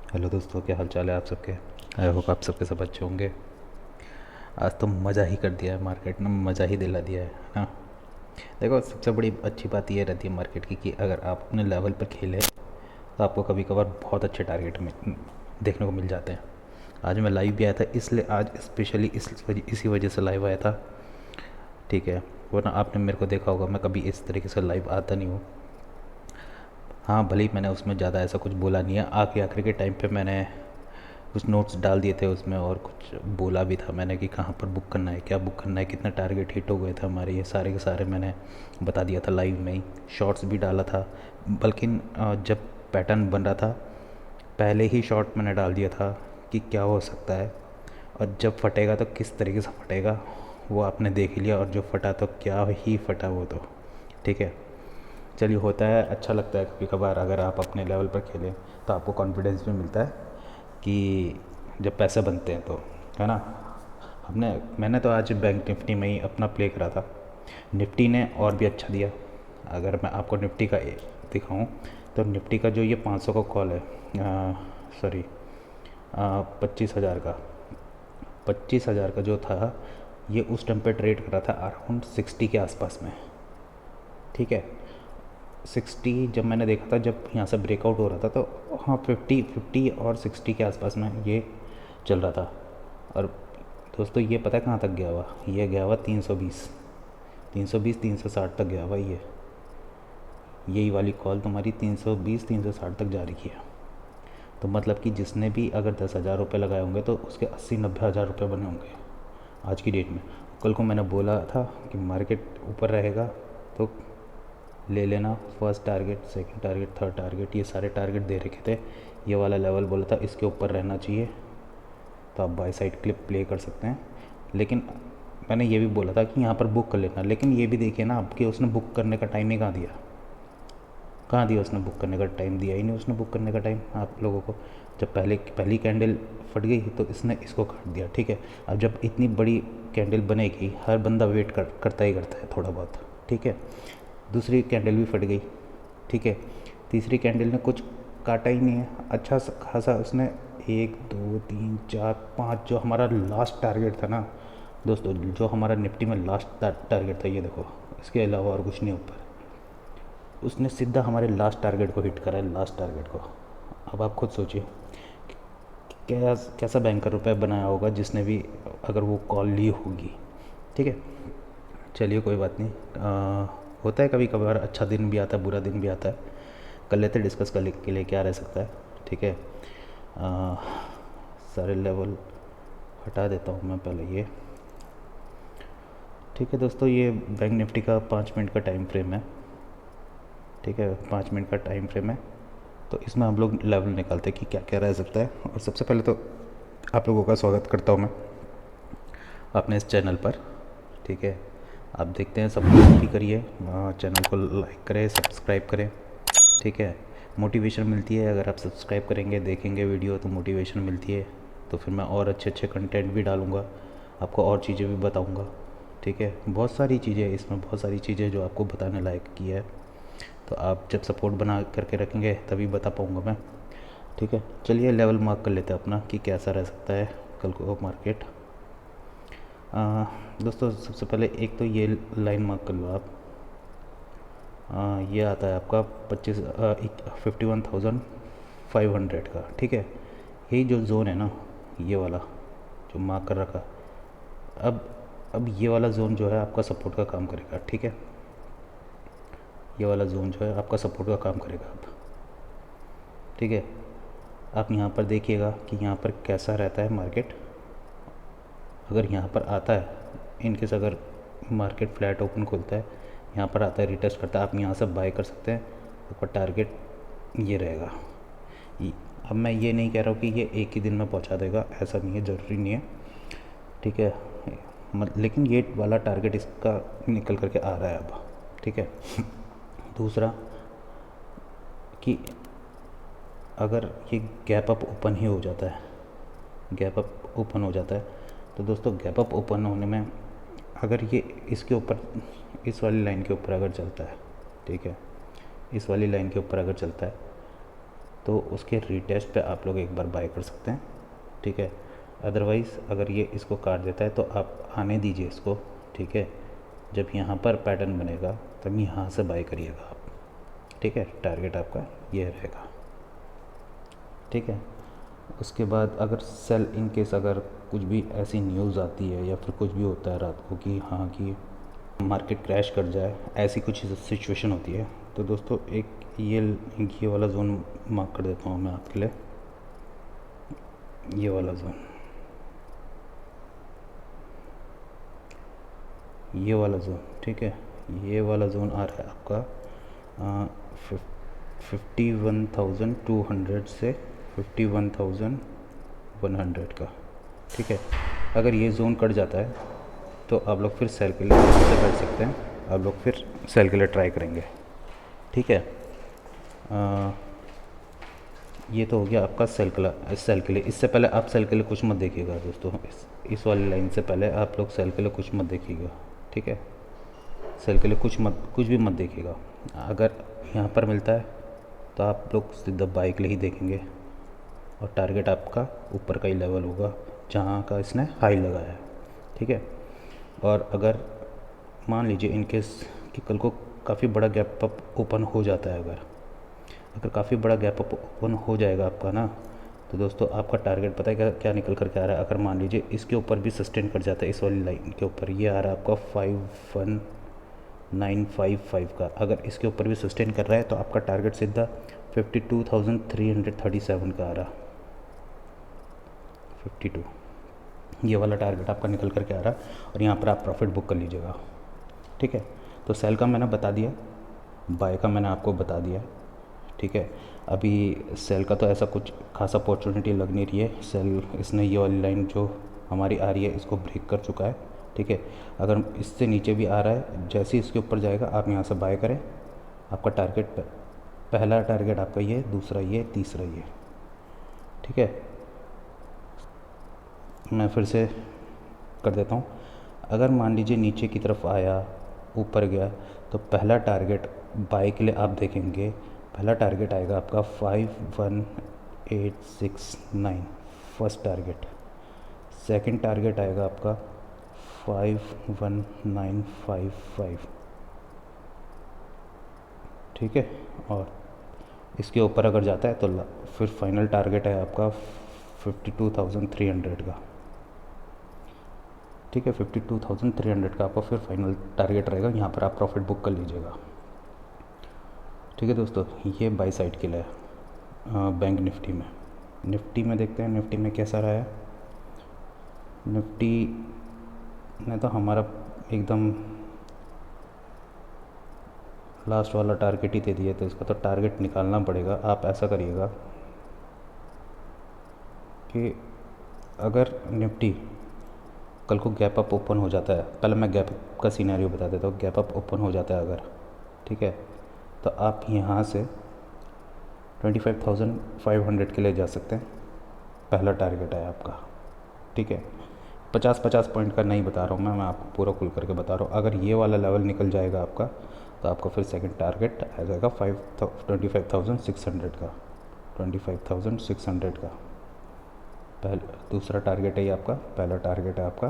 Hello दोस्तों, क्या हाल चाल है आप सबके। आई होप आप सबके सब अच्छे होंगे। आज तो मज़ा ही कर दिया है मार्केट ने, मज़ा ही दिला दिया है ना। देखो, सबसे बड़ी अच्छी बात ये रहती है मार्केट की कि अगर आप अपने लेवल पर खेलें तो आपको कभी कभार बहुत अच्छे टारगेट में देखने को मिल जाते हैं। आज मैं लाइव भी आया था, इसलिए आज स्पेशली इसी वजह से लाइव आया था। ठीक है, वरना आपने मेरे को देखा होगा, मैं कभी इस तरीके से लाइव आता नहीं हूँ। हाँ, भले ही मैंने उसमें ज़्यादा ऐसा कुछ बोला नहीं है। आखिरी के टाइम पे मैंने कुछ नोट्स डाल दिए थे उसमें, और कुछ बोला भी था मैंने कि कहाँ पर बुक करना है, क्या बुक करना है, कितना टारगेट हिट हो गए थे हमारे, ये सारे के सारे मैंने बता दिया था लाइव में ही। शॉर्ट्स भी डाला था, बल्कि जब पैटर्न बन रहा था पहले ही शॉर्ट मैंने डाल दिया था कि क्या हो सकता है, और जब फटेगा तो किस तरीके से फटेगा वो आपने देख ही लिया। और जो फटा तो क्या ही फटा वो तो। ठीक है, चलिए, होता है, अच्छा लगता है कभी कभार अगर आप अपने लेवल पर खेलें तो आपको कॉन्फिडेंस भी मिलता है कि जब पैसे बनते हैं तो, है ना। मैंने तो आज बैंक निफ्टी में ही अपना प्ले करा था। निफ्टी ने और भी अच्छा दिया। अगर मैं आपको निफ्टी का दिखाऊं तो निफ्टी का जो ये 500 का कॉल है, सॉरी, 25,000 का, 25,000 का जो था, ये उस टाइम पे ट्रेड करा था अराउंड 60 के आसपास में। ठीक है, 60 जब मैंने देखा था, जब यहाँ से ब्रेकआउट हो रहा था, तो हाँ, 50 और 60 के आसपास में ये चल रहा था। और दोस्तों, ये पता है कहाँ तक गया हुआ? ये गया हुआ 320, 360 तक गया हुआ ये। यही वाली कॉल तुम्हारी 320 360 तक जा रही है। तो मतलब कि जिसने भी अगर 10,000 रुपये लगाए होंगे तो उसके 80-90 हज़ार रुपये बने होंगे आज की डेट में। कल को मैंने बोला था कि मार्केट ऊपर रहेगा तो ले लेना, first target, second target, third target, ये सारे टारगेट दे रखे थे। ये वाला लेवल बोला था इसके ऊपर रहना चाहिए, तो आप बाय साइड क्लिप प्ले कर सकते हैं। लेकिन मैंने ये भी बोला था कि यहाँ पर बुक कर लेना, लेकिन ये भी देखिए ना आपके, उसने बुक करने का टाइम ही कहाँ दिया। कहाँ दिया उसने बुक करने का टाइम? दिया ही नहीं उसने बुक करने का टाइम आप लोगों को। जब पहली कैंडल फट गई तो इसने इसको काट दिया। ठीक है, अब जब इतनी बड़ी कैंडल बनेगी, हर बंदा वेट करता ही करता है थोड़ा बहुत। ठीक है, दूसरी कैंडल भी फट गई। ठीक है, तीसरी कैंडल ने कुछ काटा ही नहीं है, अच्छा खासा उसने 1 2 3 4 5, जो हमारा लास्ट टारगेट था ना दोस्तों, जो हमारा निफ्टी में लास्ट टारगेट था, ये देखो, इसके अलावा और कुछ नहीं ऊपर, उसने सीधा हमारे लास्ट टारगेट को हिट करा है, लास्ट टारगेट को। अब आप खुद सोचिए क्या कैसा बैंकर रुपए बनाया होगा जिसने भी, अगर वो कॉल ली होगी। ठीक है, चलिए कोई बात नहीं। होता है कभी कभार, अच्छा दिन भी आता है, बुरा दिन भी आता है। कर लेते डिस्कस कर के लिए, क्या रह सकता है। ठीक है, सारे लेवल हटा देता हूँ मैं पहले ये। ठीक है दोस्तों, ये बैंक निफ्टी का 5 मिनट का टाइम फ्रेम है। ठीक है, 5 मिनट का टाइम फ्रेम है, तो इसमें हम लोग लेवल निकालते हैं कि क्या क्या रह सकता है। और सबसे पहले तो आप लोगों का स्वागत करता हूँ मैं अपने इस चैनल पर। ठीक है, आप देखते हैं, सपोर्ट भी करिए, चैनल को लाइक करें, सब्सक्राइब करें। ठीक है, मोटिवेशन मिलती है अगर आप सब्सक्राइब करेंगे, देखेंगे वीडियो, तो मोटिवेशन मिलती है। तो फिर मैं और अच्छे अच्छे कंटेंट भी डालूँगा, आपको और चीज़ें भी बताऊँगा। ठीक है, बहुत सारी चीज़ें इसमें, बहुत सारी चीज़ें जो आपको बताने लायक की है। तो आप जब सपोर्ट बना करके रखेंगे तभी बता पाऊँगा मैं। ठीक है, चलिए लेवल मार्क कर लेते हैं अपना कि कैसा रह सकता है कल को मार्केट। दोस्तों, सबसे पहले एक तो ये लाइन मार्क कर लो आप। ये आता है आपका 51,500 का। ठीक है, यही जो जोन है ना, ये वाला जो मार्क कर रखा, अब अब ये वाला जोन जो है आपका सपोर्ट का काम करेगा। ठीक है, ये वाला जोन जो है आपका सपोर्ट का काम करेगा अब। ठीक है, आप यहाँ पर देखिएगा कि यहाँ पर कैसा रहता है मार्केट। अगर यहाँ पर आता है, इनकेस अगर मार्केट फ्लैट ओपन खुलता है, यहाँ पर आता है, रिटेस्ट करता है, आप यहाँ से बाय कर सकते हैं। आपका टारगेट ये रहेगा। अब मैं ये नहीं कह रहा हूँ कि ये एक ही दिन में पहुँचा देगा, ऐसा नहीं है, ज़रूरी नहीं है। ठीक है, लेकिन ये वाला टारगेट इसका निकल करके आ रहा है अब। ठीक है, दूसरा कि अगर ये गैप अप ओपन ही हो जाता है, गैप अप ओपन हो जाता है, तो दोस्तों गैप अप ओपन होने में अगर ये इसके ऊपर, इस वाली लाइन के ऊपर अगर चलता है, ठीक है, इस वाली लाइन के ऊपर अगर चलता है, तो उसके रीटेस्ट पे आप लोग एक बार बाय कर सकते हैं, ठीक है। अदरवाइज़ अगर ये इसको काट देता है तो आप आने दीजिए इसको, ठीक है। जब यहाँ पर पैटर्न बनेगा तब यहाँ से बाय करिएगा आप, ठीक है। टारगेट आपका ये रहेगा, ठीक है। उसके बाद अगर सेल इन केस अगर कुछ भी ऐसी न्यूज़ आती है या फिर कुछ भी होता है रात को कि हाँ कि मार्केट क्रैश कर जाए, ऐसी कुछ सिचुएशन होती है, तो दोस्तों एक ये वाला जोन मार्क कर देता हूँ मैं आपके लिए, ये वाला जोन, ये वाला जोन, ठीक है। ये वाला जोन आ रहा है आपका 51,200 से 51,100 का, ठीक है। अगर ये जोन कट जाता है तो आप लोग फिर सेल के लिए से बैठ सकते हैं, आप लोग फिर सेल के लिए ट्राई करेंगे, ठीक है। ये तो हो गया आपका सेल के लिए। इससे पहले आप सेल के लिए कुछ मत देखिएगा दोस्तों, इस वाली लाइन से पहले आप लोग सेल के लिए कुछ मत देखिएगा, ठीक है। सेल के लिए कुछ भी मत देखिएगा। अगर यहाँ पर मिलता है तो आप लोग सीधा बाई के लिए ही देखेंगे, और टारगेट आपका ऊपर का ही लेवल होगा जहाँ का इसने हाई लगाया है, ठीक है। और अगर मान लीजिए इन केस कि कल को काफ़ी बड़ा गैप अप ओपन हो जाता है, अगर काफ़ी बड़ा गैप अप ओपन हो जाएगा आपका ना, तो दोस्तों आपका टारगेट पता है क्या निकल कर के आ रहा है। अगर मान लीजिए इसके ऊपर भी सस्टेन कर जाता है, इस वाली लाइन के ऊपर, ये आ रहा है आपका 51,955 का, अगर इसके ऊपर भी सस्टेन कर रहा है तो आपका टारगेट सीधा 52,337 का आ रहा, 52, ये वाला टारगेट आपका निकल करके आ रहा है, और यहाँ पर आप प्रॉफिट बुक कर लीजिएगा, ठीक है। तो सेल का मैंने बता दिया, बाय का मैंने आपको बता दिया, ठीक है। अभी सेल का तो ऐसा कुछ खास अपॉर्चुनिटी लग नहीं रही है, सेल इसने ये वाली लाइन जो हमारी आ रही है इसको ब्रेक कर चुका है, ठीक है। अगर इससे नीचे भी आ रहा है, जैसे ही इसके ऊपर जाएगा आप यहाँ से बाय करें। आपका टारगेट पहला टारगेट आपका ये, दूसरा ये, तीसरा ये, ठीक है। मैं फिर से कर देता हूँ। अगर मान लीजिए नीचे की तरफ आया, ऊपर गया, तो पहला टारगेट बाय के लिए आप देखेंगे, पहला टारगेट आएगा आपका 51,869, फर्स्ट टारगेट। सेकंड टारगेट आएगा आपका 51,955, ठीक है। और इसके ऊपर अगर जाता है तो फिर फाइनल टारगेट है आपका 52,300 का, ठीक है। 52,300 का आपका फिर फाइनल टारगेट रहेगा, यहाँ पर आप प्रॉफिट बुक कर लीजिएगा, ठीक है दोस्तों। ये बाई साइड के लिए बैंक निफ्टी में देखते हैं निफ्टी में कैसा रहा है। निफ्टी ने तो हमारा एकदम लास्ट वाला टारगेट ही दे दिया, तो इसका तो टारगेट निकालना पड़ेगा। आप ऐसा करिएगा कि अगर निफ्टी कल को गैप अप ओपन हो जाता है, पहले मैं गैप अप का सिनेरियो बता देता हूँ। गैप अप ओपन हो जाता है अगर, ठीक है, तो आप यहाँ से 25,500 के लिए जा सकते हैं, पहला टारगेट है आपका, ठीक है। 50-50 पॉइंट का नहीं बता रहा हूँ मैं आपको पूरा खुल करके बता रहा हूँ। अगर ये वाला लेवल निकल जाएगा आपका, तो आपका फिर सेकंड टारगेट आ जाएगा 25,600 का, 25,600 का दूसरा टारगेट है ये आपका, पहला टारगेट है आपका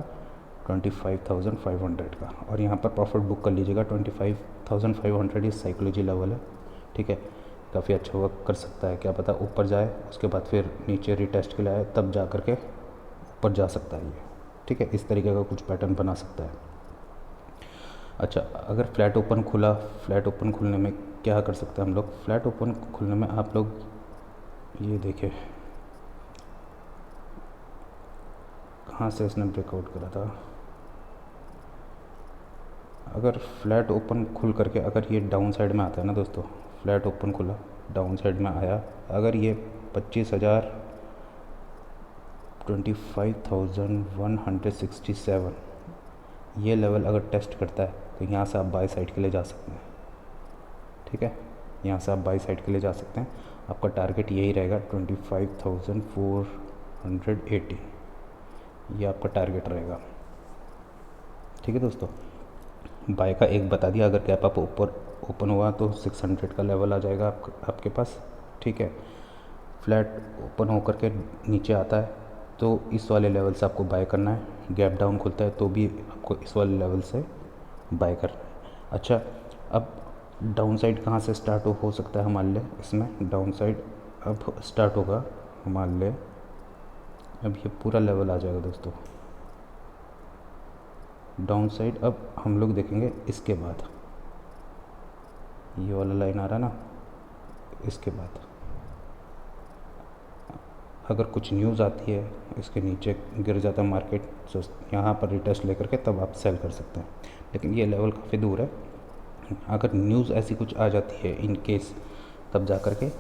25,500 का। और यहाँ पर प्रॉफिट बुक कर लीजिएगा। 25,500 ये साइकोलॉजी लेवल है, ठीक है। काफ़ी अच्छा वर्क कर सकता है, क्या पता ऊपर जाए, उसके बाद फिर नीचे रिटेस्ट के लिए आए, तब जा करके ऊपर जा सकता है ये, ठीक है। इस तरीके का कुछ पैटर्न बना सकता है। अच्छा, अगर फ्लैट ओपन खुलने में क्या कर सकते हैं हम लोग? फ्लैट ओपन खुलने में आप लोग ये देखिए कहाँ से इसने ब्रेकआउट करा था। अगर फ्लैट ओपन खुल करके अगर ये डाउन साइड में आता है ना दोस्तों, फ्लैट ओपन खुला डाउन साइड में आया, अगर ये 25,167 ये लेवल अगर टेस्ट करता है, तो यहाँ से आप बाई साइड के लिए जा सकते हैं, ठीक है। यहाँ से आप बाई साइड के लिए जा सकते हैं। आपका टारगेट यही रहेगा 25,480, ये आपका टारगेट रहेगा, ठीक है दोस्तों। बाय का एक बता दिया, अगर गैप अप ऊपर ओपन हुआ तो 600 का लेवल आ जाएगा आपके पास, ठीक है। फ्लैट ओपन होकर के नीचे आता है तो इस वाले लेवल से आपको बाय करना है। गैप डाउन खुलता है तो भी आपको इस वाले लेवल से बाय करना है। अच्छा, अब डाउन साइड कहाँ से स्टार्ट हो सकता है मान लें, इसमें डाउन साइड अब स्टार्ट होगा मान लें, अब ये पूरा लेवल आ जाएगा दोस्तों डाउन साइड। अब हम लोग देखेंगे इसके बाद, ये वाला लाइन आ रहा ना, इसके बाद अगर कुछ न्यूज़ आती है इसके नीचे गिर जाता है मार्केट, तो यहाँ पर रिटेस्ट लेकर के तब आप सेल कर सकते हैं। लेकिन ये लेवल काफ़ी दूर है, अगर न्यूज़ ऐसी कुछ आ जाती है इन केस, तब जा कर के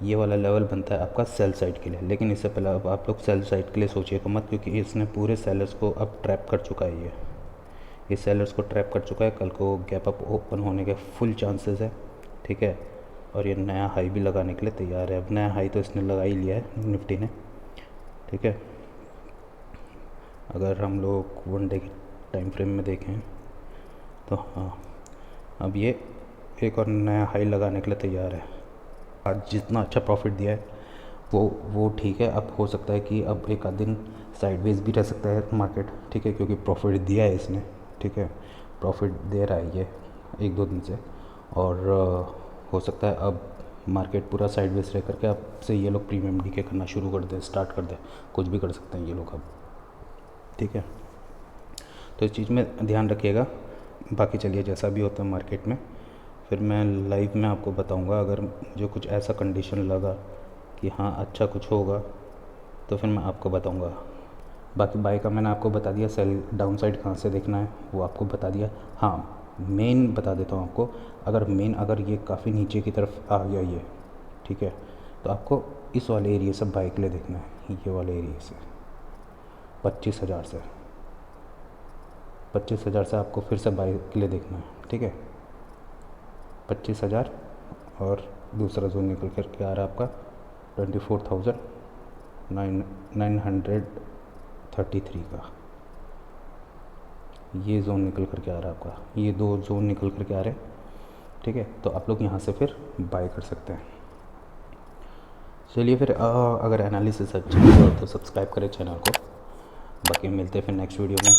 ये वाला लेवल बनता है आपका सेल साइड के लिए। लेकिन इससे पहले अब आप लोग सेल साइड के लिए सोचिएगा मत, क्योंकि इसने पूरे सेलर्स को अब ट्रैप कर चुका है। ये सेलर्स को ट्रैप कर चुका है। कल को गैप अप ओपन होने के फुल चांसेस है, ठीक है। और ये नया हाई भी लगाने के लिए तैयार है। अब नया हाई तो इसने लगा ही लिया है निफ्टी ने, ठीक है। अगर हम लोग 1 डे के टाइम फ्रेम में देखें तो हाँ, अब ये एक और नया हाई लगाने के लिए तैयार है। आज जितना अच्छा प्रॉफिट दिया है वो ठीक है। अब हो सकता है कि अब एक आध दिन साइडवेज भी रह सकता है मार्केट, ठीक है, क्योंकि प्रॉफिट दिया है इसने, ठीक है। प्रॉफिट दे रहा है ये 1-2 दिन से, और हो सकता है अब मार्केट पूरा साइडवेज रह करके अब से ये लोग प्रीमियम डीके करना शुरू कर दें, स्टार्ट कर दें, कुछ भी कर सकते हैं ये लोग अब, ठीक है। तो इस चीज़ में ध्यान रखिएगा। बाकी चलिए जैसा भी होता है मार्केट में फिर मैं लाइव में आपको बताऊंगा। अगर मुझे कुछ ऐसा कंडीशन लगा कि हाँ अच्छा कुछ होगा तो फिर मैं आपको बताऊंगा। बाकी बाय का मैंने आपको बता दिया, सेल डाउन साइड कहाँ से देखना है वो आपको बता दिया। हाँ, मेन बता देता हूँ आपको, अगर ये काफ़ी नीचे की तरफ आ गया ये, ठीक है, तो आपको इस वाले एरिया से बाय के लिए देखना है। ये वाले एरिया से 25,000 से आपको फिर से बाय के लिए देखना है, ठीक है। 25,000 और दूसरा जोन निकल कर के आ रहा है आपका 24,933 का, ये जोन निकल कर के आ रहा है आपका। ये 2 जोन निकल कर के आ रहे हैं, ठीक है। तो आप लोग यहाँ से फिर बाय कर सकते हैं। चलिए फिर अगर एनालिसिस अच्छा लगा तो सब्सक्राइब करें चैनल को। बाकी मिलते हैं फिर नेक्स्ट वीडियो में।